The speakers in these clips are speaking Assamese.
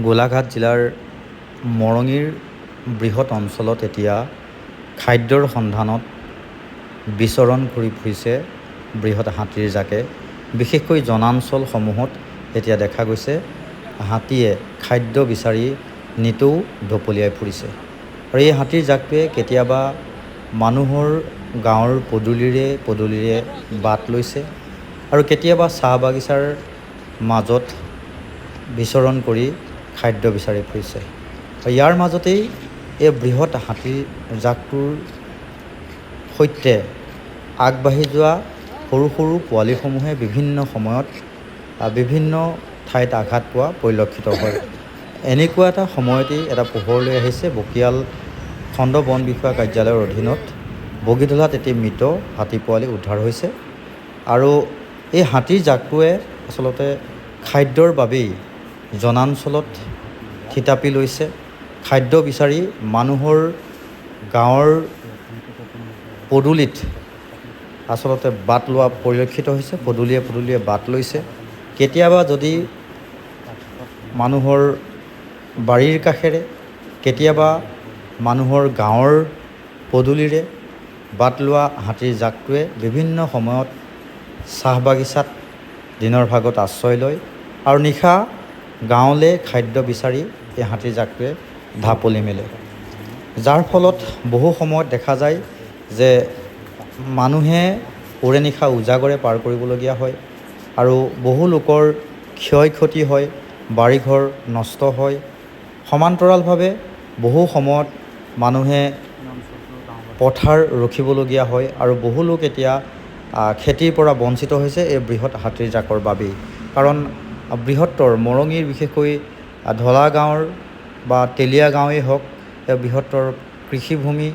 গোলাঘাট জিলাৰ মৰঙীৰ বৃহৎ অঞ্চলত এতিয়া খাদ্যৰ সন্ধানত বিচৰণ কৰি ফুৰিছে বৃহৎ হাতীৰ জাকে। বিশেষকৈ জনাঞ্চলসমূহত এতিয়া দেখা গৈছে হাতীয়ে খাদ্য বিচাৰি নিতৌ ঢপলিয়াই ফুৰিছে। আৰু এই হাতীৰ জাকটোৱে কেতিয়াবা মানুহৰ গাঁৱৰ পদূলিৰে বাট লৈছে আৰু কেতিয়াবা চাহ বাগিচাৰ মাজত বিচৰণ কৰি খাদ্য বিচাৰি ফুৰিছে। ইয়াৰ মাজতেই এই বৃহৎ হাতীৰ জাকটোৰ সৈতে আগবাঢ়ি যোৱা সৰু সৰু পোৱালিসমূহে বিভিন্ন সময়ত বিভিন্ন ঠাইত আঘাত পোৱা পৰিলক্ষিত হয়। এনেকুৱা এটা সময়তেই এটা পোহৰলৈ আহিছে বকিয়াল খণ্ড বন বিষয়া কাৰ্যালয়ৰ অধীনত বগীধলাত এটি মৃত হাতী পোৱালি উদ্ধাৰ হৈছে। আৰু এই হাতীৰ জাকটোৱে আচলতে খাদ্যৰ বাবেই জনাঞ্চলত থিতাপি লৈছে। খাদ্য বিচাৰি মানুহৰ গাঁৱৰ পদূলিত আচলতে বাট লোৱা পৰিলক্ষিত হৈছে। পদূলিয়ে বাট লৈছে। কেতিয়াবা যদি মানুহৰ বাৰীৰ কাষেৰে, কেতিয়াবা মানুহৰ গাঁৱৰ পদূলিৰে বাট লোৱা হাতীৰ জাকটোৱে বিভিন্ন সময়ত চাহ বাগিচাত দিনৰ ভাগত আশ্ৰয় লয় আৰু নিশা গাঁৱলৈ খাদ্য বিচাৰি এই হাতীৰ জাকটোৱে ঢাপলি মেলে। যাৰ ফলত বহু সময়ত দেখা যায় যে মানুহে ওৰে নিশা উজাগৰে পাৰ কৰিবলগীয়া হয় আৰু বহু লোকৰ ক্ষয় ক্ষতি হয়, বাৰীঘৰ নষ্ট হয়। সমান্তৰালভাৱে বহু সময়ত মানুহে পথাৰ ৰখিবলগীয়া হয় আৰু বহু লোক এতিয়া খেতিৰ পৰা বঞ্চিত হৈছে এই বৃহৎ হাতীৰ জাকৰ বাবেই। কাৰণ বৃহত্তৰ মৰঙীৰ বিশেষকৈ ঢলা গাঁৱৰ বা তেলীয়া গাঁৱেই হওক, এই বৃহত্তৰ কৃষিভূমি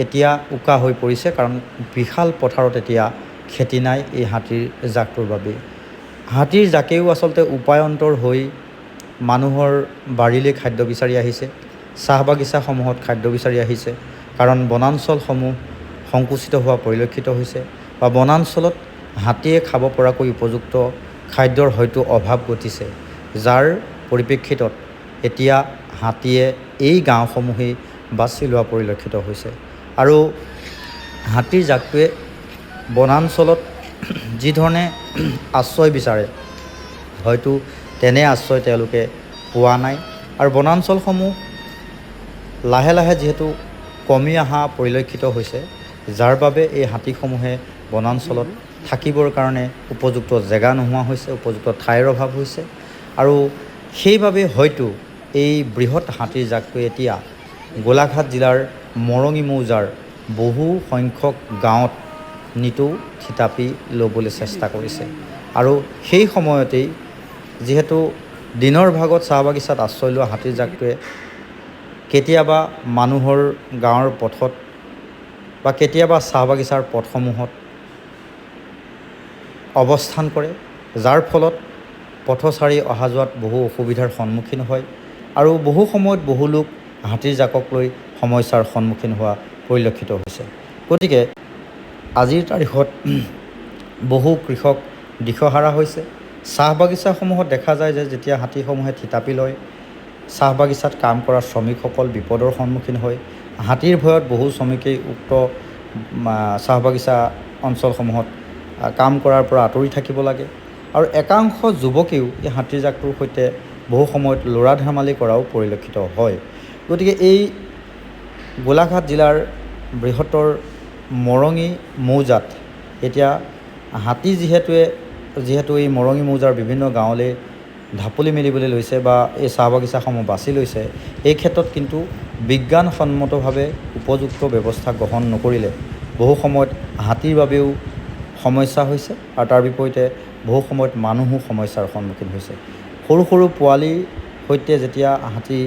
এতিয়া উকা হৈ পৰিছে। কাৰণ বিশাল পথাৰত এতিয়া খেতি নাই এই হাতীৰ জাকটোৰ বাবেই। হাতীৰ জাকেও আচলতে উপায়ন্তৰ হৈ মানুহৰ বাৰীলৈ খাদ্য বিচাৰি আহিছে, চাহ বাগিচাসমূহত খাদ্য বিচাৰি আহিছে। কাৰণ বনাঞ্চলসমূহ সংকুচিত হোৱা পৰিলক্ষিত হৈছে বা বনাঞ্চলত হাতীয়ে খাব পৰাকৈ উপযুক্ত খাদ্যৰ হয়তো অভাৱ ঘটিছে, যাৰ পৰিপ্ৰেক্ষিতত এতিয়া হাতীয়ে এই গাঁওসমূহেই বাছি লোৱা পৰিলক্ষিত হৈছে। আৰু হাতীৰ জাকটোৱে বনাঞ্চলত যিধৰণে আশ্ৰয় বিচাৰে হয়তো তেনে আশ্ৰয় তেওঁলোকে পোৱা নাই। আৰু বনাঞ্চলসমূহ লাহে লাহে যিহেতু কমি অহা পৰিলক্ষিত হৈছে, যাৰ বাবে এই হাতীসমূহে বনাঞ্চলত থাকিবৰ কাৰণে উপযুক্ত জেগা নোহোৱা হৈছে, উপযুক্ত ঠাইৰ অভাৱ হৈছে। আৰু সেইবাবে হয়তো এই বৃহৎ হাতীৰ জাকটোৱে এতিয়া গোলাঘাট জিলাৰ মৰঙী মৌজাৰ বহু সংখ্যক গাঁৱত নিতৌ থিতাপি ল'বলৈ চেষ্টা কৰিছে। আৰু সেই সময়তেই যিহেতু দিনৰ ভাগত চাহ বাগিচাত আশ্ৰয় লোৱা হাতীৰ জাকটোৱে কেতিয়াবা মানুহৰ গাঁৱৰ পথত বা কেতিয়াবা চাহ বাগিচাৰ পথসমূহত অৱস্থান কৰে, যাৰ ফলত পথচাৰী অহা যোৱাত বহু অসুবিধাৰ সন্মুখীন হয় আৰু বহু সময়ত বহু লোক হাতীৰ জাকক লৈ সমস্যাৰ সন্মুখীন হোৱা পৰিলক্ষিত হৈছে। গতিকে আজিৰ তাৰিখত বহু কৃষক দিশহাৰা হৈছে। চাহ বাগিচাসমূহত দেখা যায় যে যেতিয়া হাতীসমূহে থিতাপি লয়, চাহ বাগিচাত কাম কৰা শ্ৰমিকসকল বিপদৰ সন্মুখীন হয়। হাতীৰ ভয়ত বহু শ্ৰমিকেই উক্ত চাহ বাগিচা অঞ্চলসমূহত কাম কৰাৰ পৰা আঁতৰি থাকিব লাগে। আৰু একাংশ যুৱকেও এই হাতীৰ জাকটোৰ সৈতে বহু সময়ত ল'ৰা ধেমালি কৰাও পৰিলক্ষিত হয়। গতিকে এই গোলাঘাট জিলাৰ বৃহত্তৰ মৰঙী মৌজাত এতিয়া হাতী যিহেতু এই মৰঙী মৌজাৰ বিভিন্ন গাঁৱলৈ ঢাপলি মেলিবলৈ লৈছে বা এই চাহ বাগিচাসমূহ বাছি লৈছে, এই ক্ষেত্ৰত কিন্তু বিজ্ঞানসন্মতভাৱে উপযুক্ত ব্যৱস্থা গ্ৰহণ নকৰিলে বহু সময়ত হাতীৰ বাবেও সমস্যা হৈছে আৰু তাৰ বিপৰীতে বহু সময়ত মানুহো সমস্যাৰ সন্মুখীন হৈছে। সৰু সৰু পোৱালিৰ সৈতে যেতিয়া হাতী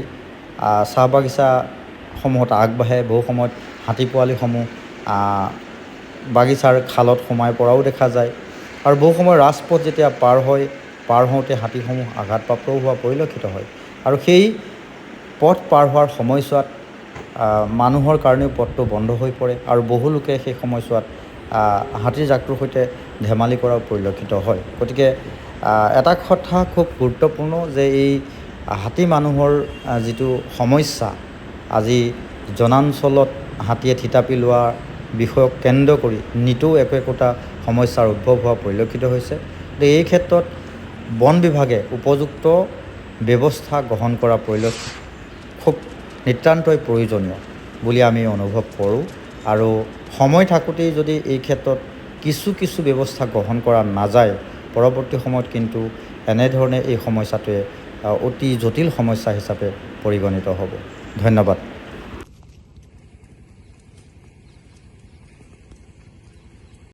চাহ বাগিচাসমূহত আগবাঢ়ে, বহু সময়ত হাতী পোৱালিসমূহ বাগিচাৰ খালত সোমাই পৰাও দেখা যায়। আৰু বহু সময় ৰাজপথ যেতিয়া পাৰ হওঁতে হাতীসমূহ আঘাতপ্ৰাপ্তও হোৱা পৰিলক্ষিত হয়। আৰু সেই পথ পাৰ হোৱাৰ সময়ছোৱাত মানুহৰ কাৰণেও পথটো বন্ধ হৈ পৰে আৰু বহু লোকে সেই সময়ছোৱাত হাতীৰ জাকটোৰ সৈতে ধেমালি কৰাও পৰিলক্ষিত হয়। গতিকে এটা কথা খুব গুৰুত্বপূৰ্ণ যে এই হাতী মানুহৰ যিটো সমস্যা, আজি জনাঞ্চলত হাতীয়ে থিতাপি লোৱা বিষয়ক কেন্দ্ৰ কৰি নিতৌ একো সমস্যাৰ উদ্ভৱ হোৱা পৰিলক্ষিত হৈছে। গতিকে এই ক্ষেত্ৰত বন বিভাগে উপযুক্ত ব্যৱস্থা গ্ৰহণ কৰা খুব নিতান্তই প্ৰয়োজনীয় বুলি আমি অনুভৱ কৰোঁ। আৰু সময় থাকোঁতেই যদি এই ক্ষেত্ৰত কিছু ব্যৱস্থা গ্ৰহণ কৰা নাযায়, পৰৱৰ্তী সময়ত কিন্তু এনেধৰণে এই সমস্যাটোৱে অতি জটিল সমস্যা হিচাপে পৰিগণিত হ'ব। ধন্যবাদ।